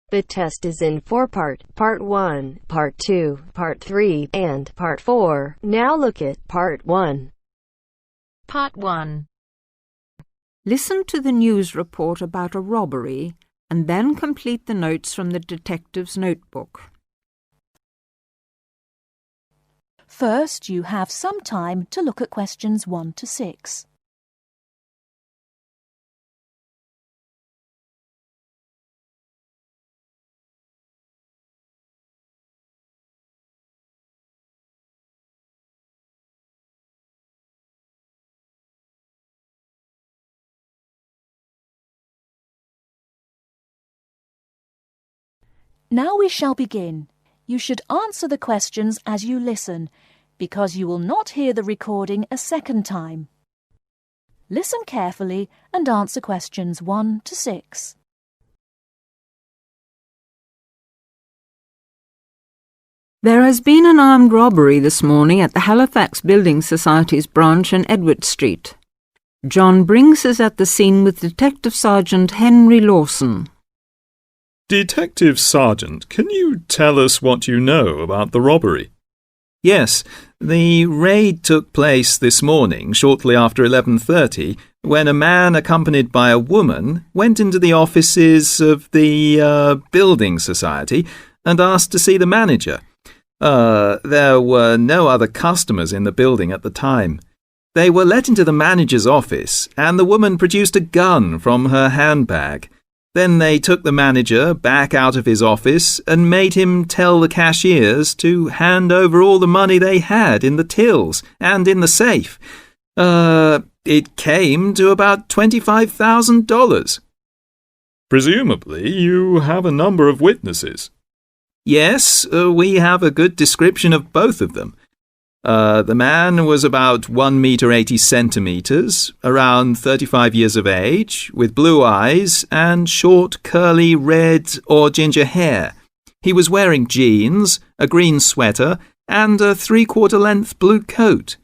The test is in 4-part, Part 1, Part 2, Part 3, and Part 4. Now look at Part 1. Part 1. Listen to the news report about a robbery and then complete the notes from the detective's notebook. First, you have some time to look at questions 1 to 6. Now we shall begin. You should answer the questions as you listen, because you will not hear the recording a second time. Listen carefully and answer questions 1 to 6. There has been an armed robbery this morning at the Halifax Building Society's branch in Edward Street. John Briggs is at the scene with Detective Sergeant Henry Lawson. Detective Sergeant, can you tell us what you know about the robbery? Yes, the raid took place this morning shortly after 11:30 when a man accompanied by a woman went into the offices of the building society and asked to see the manager. There were no other customers in the building at the time. They were let into the manager's office and the woman produced a gun from her handbag. Then they took the manager back out of his office and made him tell the cashiers to hand over all the money they had in the tills and in the safe. It came to about $25,000. Presumably you have a number of witnesses. Yes, we have a good description of both of them. The man was about 1 meter 80 centimeters, around 35 years of age, with blue eyes and short curly red or ginger hair. He was wearing jeans, a green sweater, and a 3/4 length blue coat.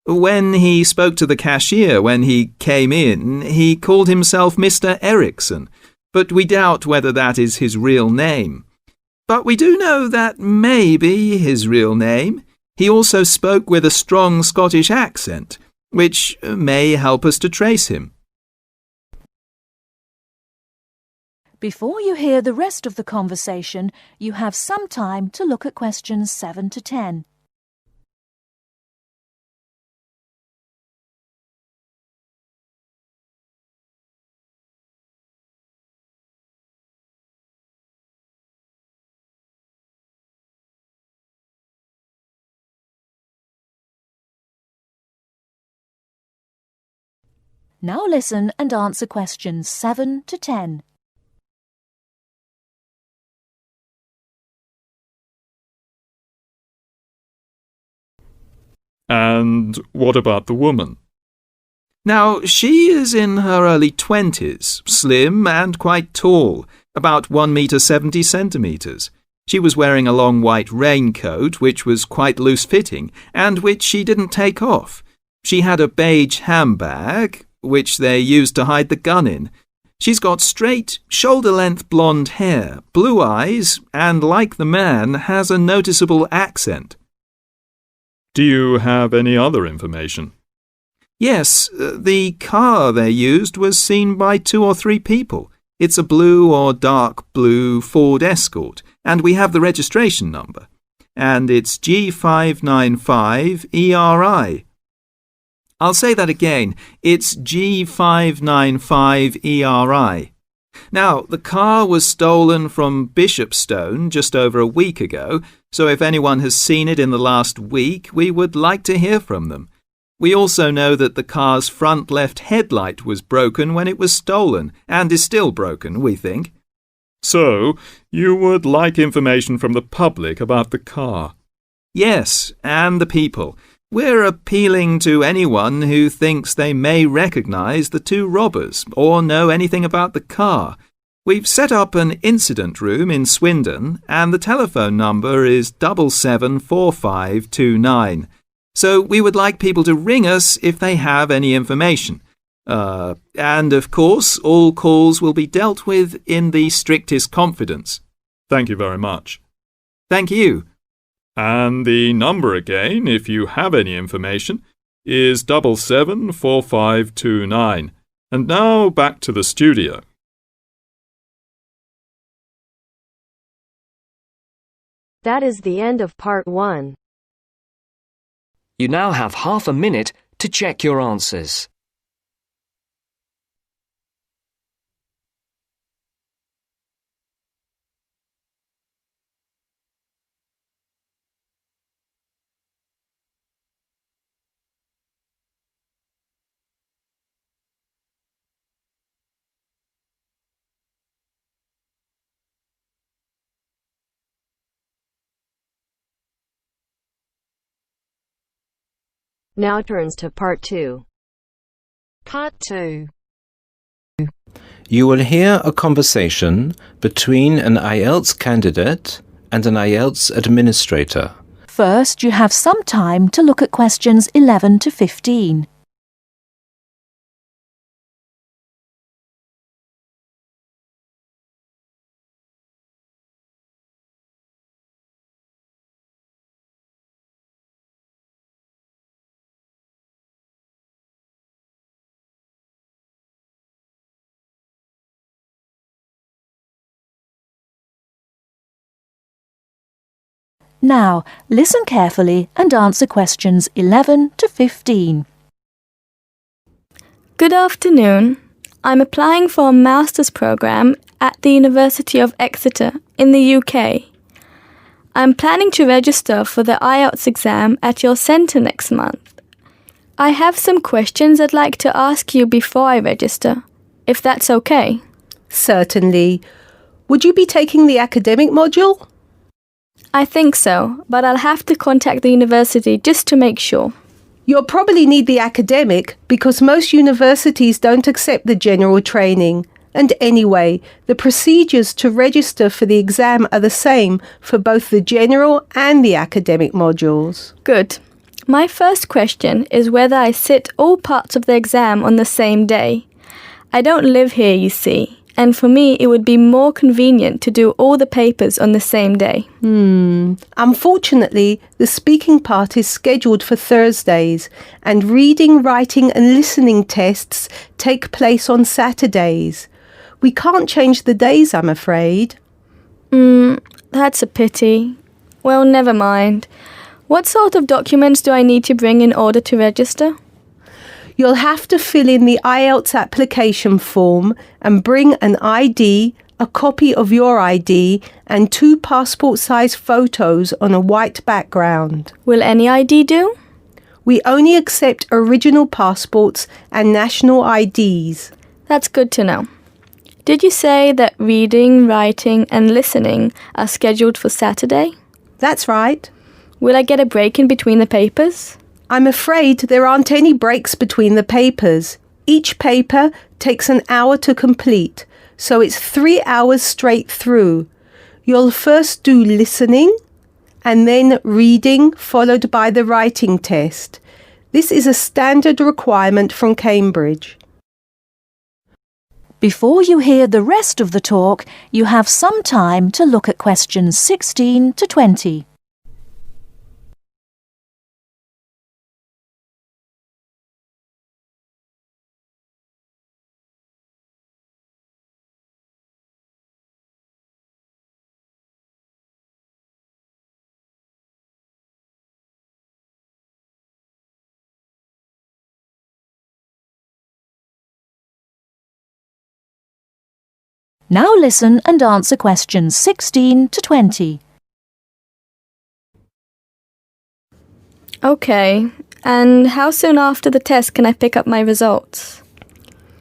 When he spoke to the cashier when he came in, he called himself Mr. Erickson, but we doubt whether that is his real name. But we do know that may be his real name. He also spoke with a strong Scottish accent, which may help us to trace him. Before you hear the rest of the conversation, you have some time to look at questions 7 to 10. Now listen and answer questions 7 to 10. And what about the woman? Now, she is in her early 20s, slim and quite tall, about 1 meter 70 centimeters. She was wearing a long white raincoat, which was quite loose-fitting, and which she didn't take off. She had a beige handbag, which they used to hide the gun in. She's got straight, shoulder-length blonde hair, blue eyes, and like the man, has a noticeable accent. Do you have any other information? Yes, the car they used was seen by 2 or 3 people. It's a blue or dark blue Ford Escort, and we have the registration number. And it's G595ERI. I'll say that again. It's G595ERI. Now, the car was stolen from Bishopstone just over a week ago, so if anyone has seen it in the last week, we would like to hear from them. We also know that the car's front left headlight was broken when it was stolen, and is still broken, we think. So, you would like information from the public about the car? Yes, and the people. We're appealing to anyone who thinks they may recognise the 2 robbers or know anything about the car. We've set up an incident room in Swindon and the telephone number is 774529. So we would like people to ring us if they have any information. And of course, all calls will be dealt with in the strictest confidence. Thank you very much. Thank you. And the number again, if you have any information, is 774529. And now back to the studio. That is the end of part 1. You now have half a minute to check your answers. Now turns to part 2. Part 2. You will hear a conversation between an IELTS candidate and an IELTS administrator. First, you have some time to look at questions 11 to 15. Now, listen carefully and answer questions 11 to 15. Good afternoon. I'm applying for a master's program at the University of Exeter in the UK. I'm planning to register for the IELTS exam at your centre next month. I have some questions I'd like to ask you before I register, if that's okay. Certainly. Would you be taking the academic module? I think so, but I'll have to contact the university just to make sure. You'll probably need the academic because most universities don't accept the general training. And anyway, the procedures to register for the exam are the same for both the general and the academic modules. Good. My first question is whether I sit all parts of the exam on the same day. I don't live here, you see, and for me it would be more convenient to do all the papers on the same day. Unfortunately, the speaking part is scheduled for Thursdays, and reading, writing and listening tests take place on Saturdays. We can't change the days, I'm afraid. That's a pity. Well, never mind. What sort of documents do I need to bring in order to register? You'll have to fill in the IELTS application form and bring an ID, a copy of your ID, and 2 passport-size photos on a white background. Will any ID do? We only accept original passports and national IDs. That's good to know. Did you say that reading, writing and listening are scheduled for Saturday? That's right. Will I get a break in between the papers? I'm afraid there aren't any breaks between the papers. Each paper takes an hour to complete, so it's 3 hours straight through. You'll first do listening and then reading, followed by the writing test. This is a standard requirement from Cambridge. Before you hear the rest of the talk, you have some time to look at questions 16 to 20. Now listen and answer questions 16 to 20. Okay, and how soon after the test can I pick up my results?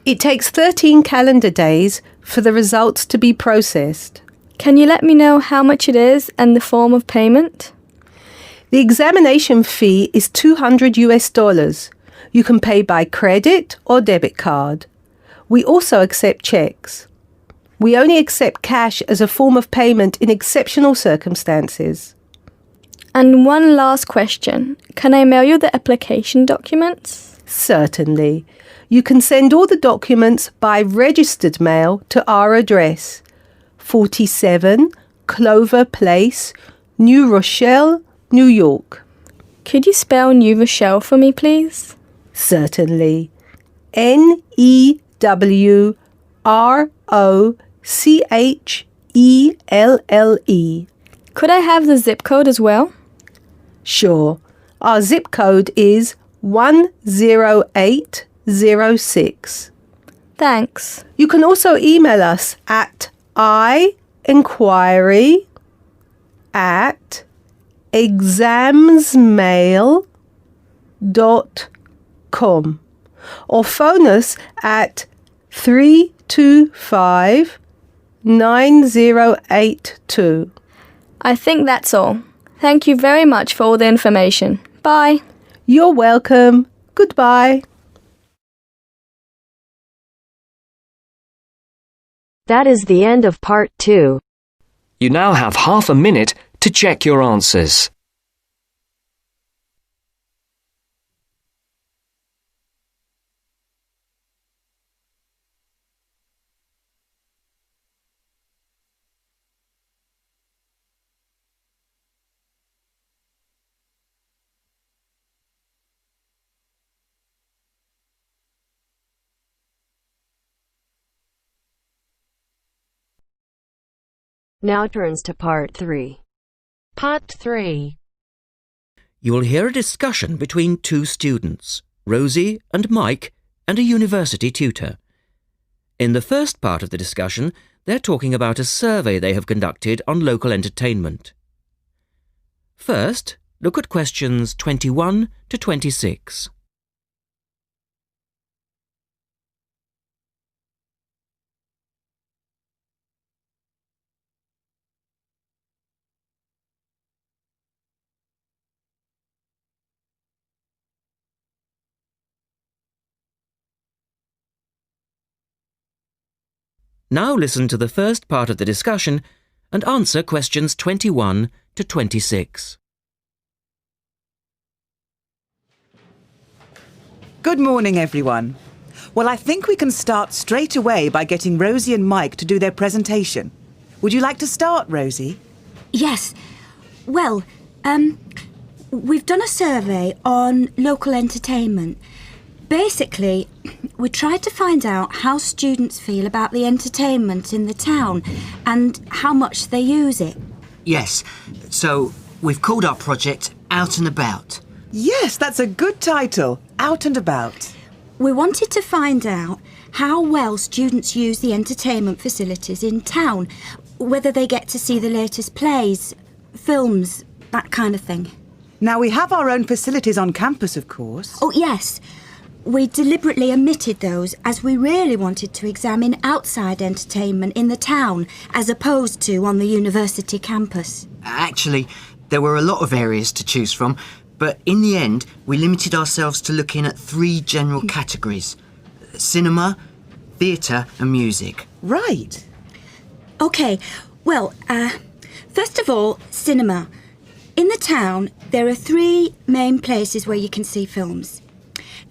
It takes 13 calendar days for the results to be processed. Can you let me know how much it is and the form of payment? The examination fee is $200. You can pay by credit or debit card. We also accept checks. We only accept cash as a form of payment in exceptional circumstances. And one last question. Can I mail you the application documents? Certainly. You can send all the documents by registered mail to our address, 47 Clover Place, New Rochelle, New York. Could you spell New Rochelle for me, please? Certainly. Neurrochelle. Could I have the zip code as well? Sure. Our zip code is 10806. Thanks. You can also email us at inquiry@examsmail.com or phone us at 325-9082. I think that's all. Thank you very much for all the information. Bye. You're welcome. Goodbye. That is the end of part 2. You now have half a minute to check your answers. Now turns to part 3. Part 3. You will hear a discussion between two students, Rosie and Mike, and a university tutor. In the first part of the discussion, they're talking about a survey they have conducted on local entertainment. First, look at questions 21 to 26. Now listen to the first part of the discussion and answer questions 21 to 26. Good morning, everyone. Well, I think we can start straight away by getting Rosie and Mike to do their presentation. Would you like to start, Rosie? Yes. Well, we've done a survey on local entertainment. Basically, we tried to find out how students feel about the entertainment in the town and how much they use it. Yes, so we've called our project Out and About. Yes, that's a good title, Out and About. We wanted to find out how well students use the entertainment facilities in town, whether they get to see the latest plays, films, that kind of thing. Now, we have our own facilities on campus, of course. Oh, yes. We deliberately omitted those as we really wanted to examine outside entertainment in the town as opposed to on the university campus. Actually, there were a lot of areas to choose from, but in the end, we limited ourselves to looking at 3 general categories: cinema, theatre and music. Right. OK, well, first of all, cinema. In the town, there are 3 main places where you can see films.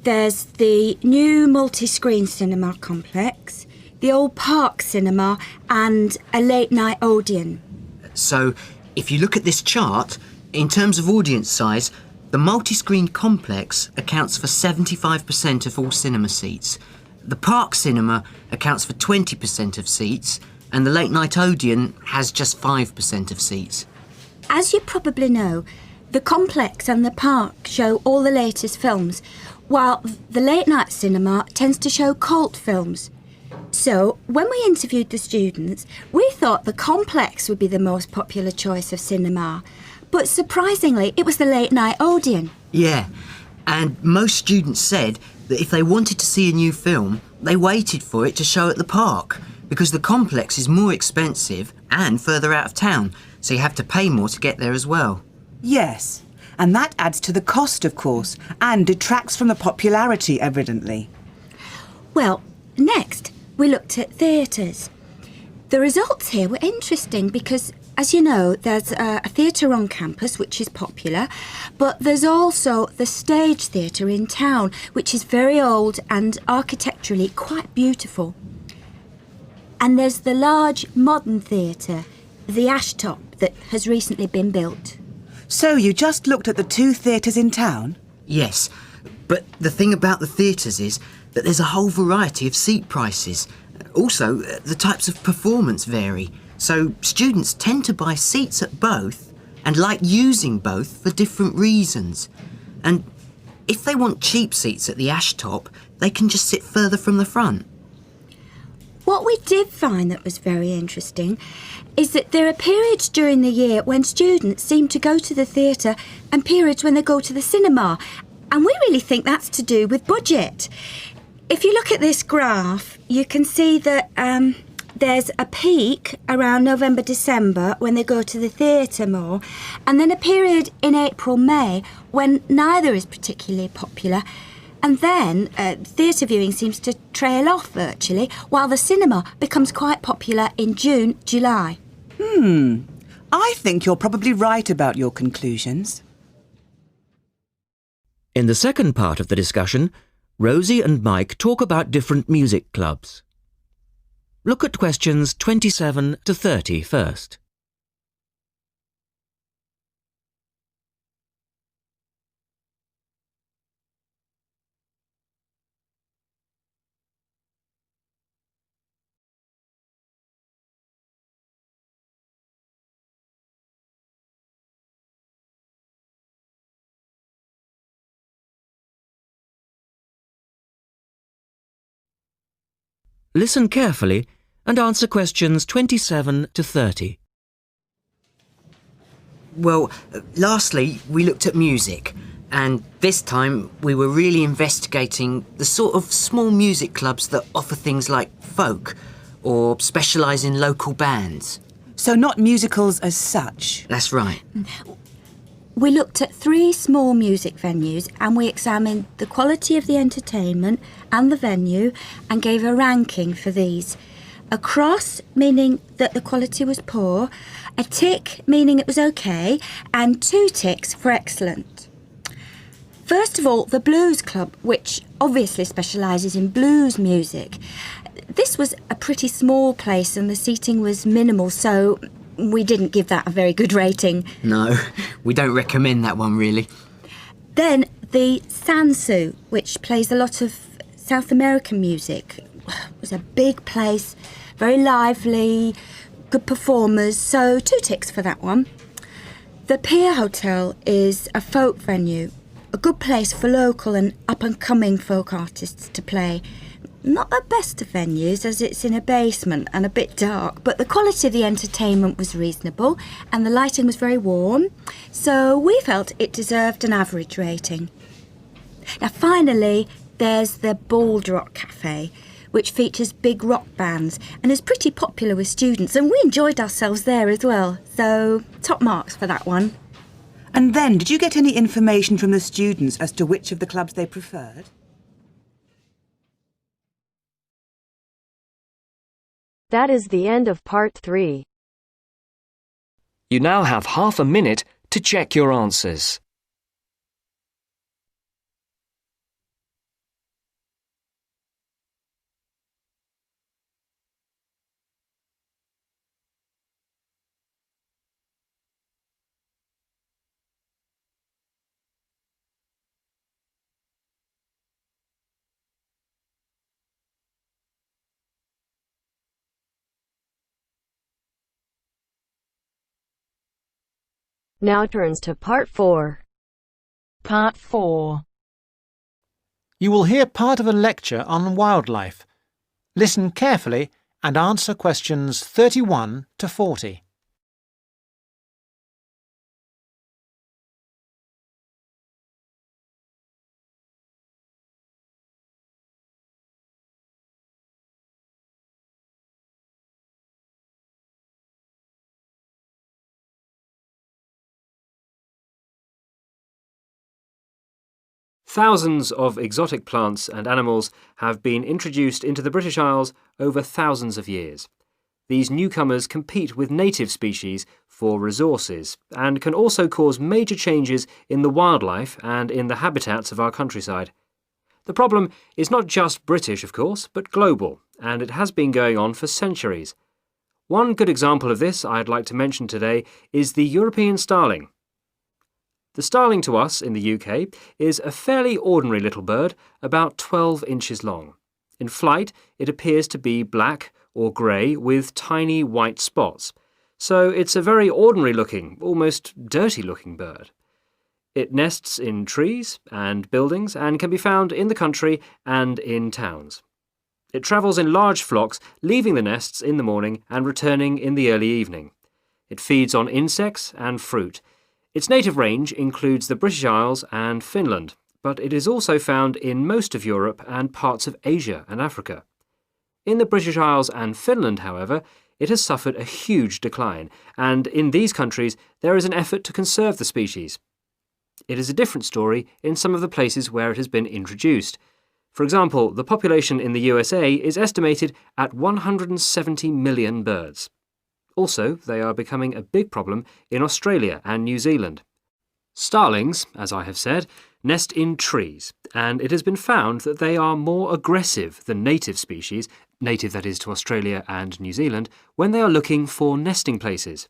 There's the new multi-screen cinema complex, the old Park Cinema and a late-night Odeon. So, if you look at this chart, in terms of audience size, the multi-screen complex accounts for 75% of all cinema seats. The Park Cinema accounts for 20% of seats, and the late-night Odeon has just 5% of seats. As you probably know, the complex and the park show all the latest films, while the late-night cinema tends to show cult films. So, when we interviewed the students, we thought the complex would be the most popular choice of cinema. But surprisingly, it was the late-night Odeon. Yeah, and most students said that if they wanted to see a new film, they waited for it to show at the park, because the complex is more expensive and further out of town, so you have to pay more to get there as well. Yes, and that adds to the cost, of course, and detracts from the popularity, evidently. Well, next, we looked at theatres. The results here were interesting because, as you know, there's a theatre on campus which is popular, but there's also the Stage Theatre in town, which is very old and architecturally quite beautiful. And there's the large modern theatre the Ash Top that has recently been built. So you just looked at the 2 theatres in town? Yes, but the thing about the theatres is that there's a whole variety of seat prices. Also, the types of performance vary, so students tend to buy seats at both and like using both for different reasons. And if they want cheap seats at the Ash Top, they can just sit further from the front. What we did find that was very interesting is that there are periods during the year when students seem to go to the theatre and periods when they go to the cinema. And we really think that's to do with budget. If you look at this graph, you can see that there's a peak around November, December when they go to the theatre more, and then a period in April, May when neither is particularly popular. And then theatre viewing seems to trail off virtually, while the cinema becomes quite popular in June, July. I think you're probably right about your conclusions. In the second part of the discussion, Rosie and Mike talk about different music clubs. Look at questions 27 to 30 first. Listen carefully and answer questions 27 to 30. Well, lastly, we looked at music, and this time we were really investigating the sort of small music clubs that offer things like folk or specialise in local bands. So not musicals as such? That's right. We looked at 3 small music venues and we examined the quality of the entertainment and the venue and gave a ranking for these. A cross, meaning that the quality was poor, a tick, meaning it was okay, and 2 ticks for excellent. First of all, the Blues Club, which obviously specialises in blues music. This was a pretty small place and the seating was minimal, so we didn't give that a very good rating. No, we don't recommend that one, really. Then the Sansu, which plays a lot of South American music. It was a big place, very lively, good performers, so 2 ticks for that one. The Pier Hotel is a folk venue, a good place for local and up-and-coming folk artists to play. Not the best of venues, as it's in a basement and a bit dark, but the quality of the entertainment was reasonable and the lighting was very warm, so we felt it deserved an average rating. Now finally, there's the Bald Rock Cafe, which features big rock bands and is pretty popular with students, and we enjoyed ourselves there as well, so top marks for that one. And then, did you get any information from the students as to which of the clubs they preferred? That is the end of part 3. You now have half a minute to check your answers. Now turns to part 4. Part 4. You will hear part of a lecture on wildlife. Listen carefully and answer questions 31 to 40. Thousands of exotic plants and animals have been introduced into the British Isles over thousands of years. These newcomers compete with native species for resources and can also cause major changes in the wildlife and in the habitats of our countryside. The problem is not just British, of course, but global, and it has been going on for centuries. One good example of this I'd like to mention today is the European starling. The starling to us in the UK is a fairly ordinary little bird, about 12 inches long. In flight, it appears to be black or grey with tiny white spots. So it's a very ordinary-looking, almost dirty-looking bird. It nests in trees and buildings and can be found in the country and in towns. It travels in large flocks, leaving the nests in the morning and returning in the early evening. It feeds on insects and fruit. Its native range includes the British Isles and Finland, but it is also found in most of Europe and parts of Asia and Africa. In the British Isles and Finland, however, it has suffered a huge decline, and in these countries there is an effort to conserve the species. It is a different story in some of the places where it has been introduced. For example, the population in the USA is estimated at 170 million birds. Also, they are becoming a big problem in Australia and New Zealand. Starlings, as I have said, nest in trees, and it has been found that they are more aggressive than native species, native that is to Australia and New Zealand, when they are looking for nesting places.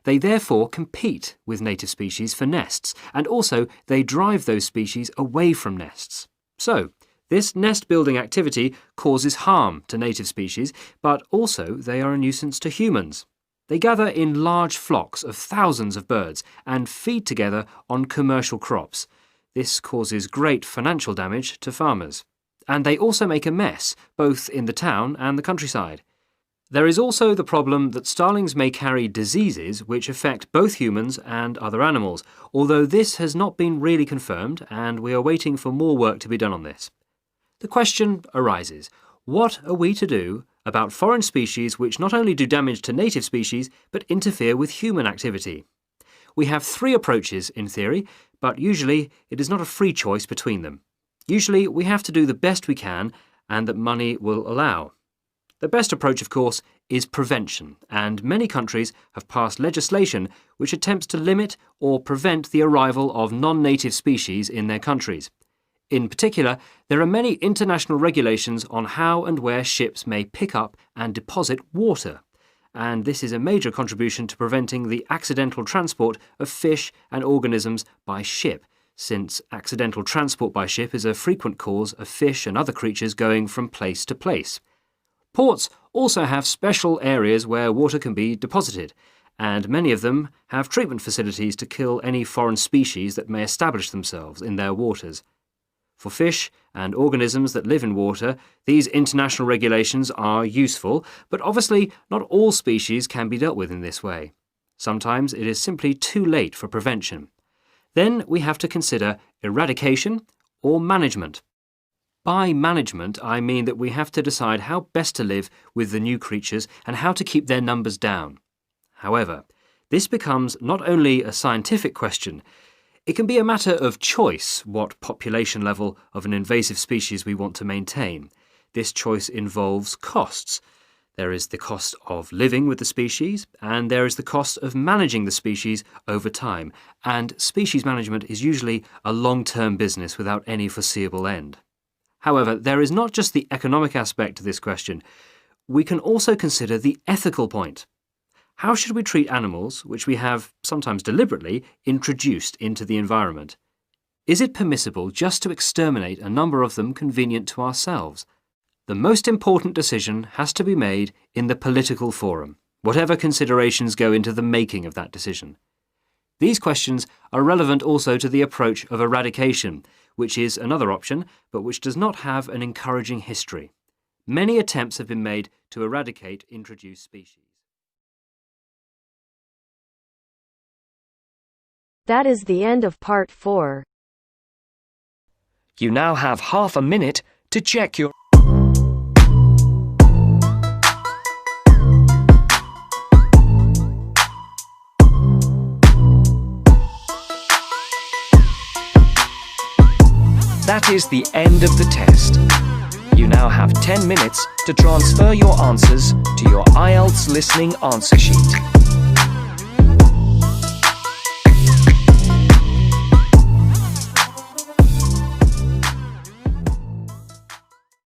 They therefore compete with native species for nests, and also they drive those species away from nests. So, this nest-building activity causes harm to native species, but also they are a nuisance to humans. They gather in large flocks of thousands of birds and feed together on commercial crops. This causes great financial damage to farmers. And they also make a mess, both in the town and the countryside. There is also the problem that starlings may carry diseases which affect both humans and other animals, although this has not been really confirmed and we are waiting for more work to be done on this. The question arises, what are we to do about foreign species which not only do damage to native species but interfere with human activity? We have three approaches in theory, but usually it is not a free choice between them. Usually we have to do the best we can and that money will allow. The best approach, of course, is prevention, and many countries have passed legislation which attempts to limit or prevent the arrival of non-native species in their countries. In particular, there are many international regulations on how and where ships may pick up and deposit water, and this is a major contribution to preventing the accidental transport of fish and organisms by ship, since accidental transport by ship is a frequent cause of fish and other creatures going from place to place. Ports also have special areas where water can be deposited, and many of them have treatment facilities to kill any foreign species that may establish themselves in their waters. For fish and organisms that live in water, these international regulations are useful, but obviously not all species can be dealt with in this way. Sometimes it is simply too late for prevention. Then we have to consider eradication or management. By management, I mean that we have to decide how best to live with the new creatures and how to keep their numbers down. However, this becomes not only a scientific question, it can be a matter of choice what population level of an invasive species we want to maintain. This choice involves costs. There is the cost of living with the species, and there is the cost of managing the species over time, and species management is usually a long-term business without any foreseeable end. However, there is not just the economic aspect to this question. We can also consider the ethical point. How should we treat animals which we have, sometimes deliberately, introduced into the environment? Is it permissible just to exterminate a number of them convenient to ourselves? The most important decision has to be made in the political forum, whatever considerations go into the making of that decision. These questions are relevant also to the approach of eradication, which is another option, but which does not have an encouraging history. Many attempts have been made to eradicate introduced species. That is the end of part 4. You now have half a minute to check your... That is the end of the test. You now have 10 minutes to transfer your answers to your IELTS Listening answer sheet.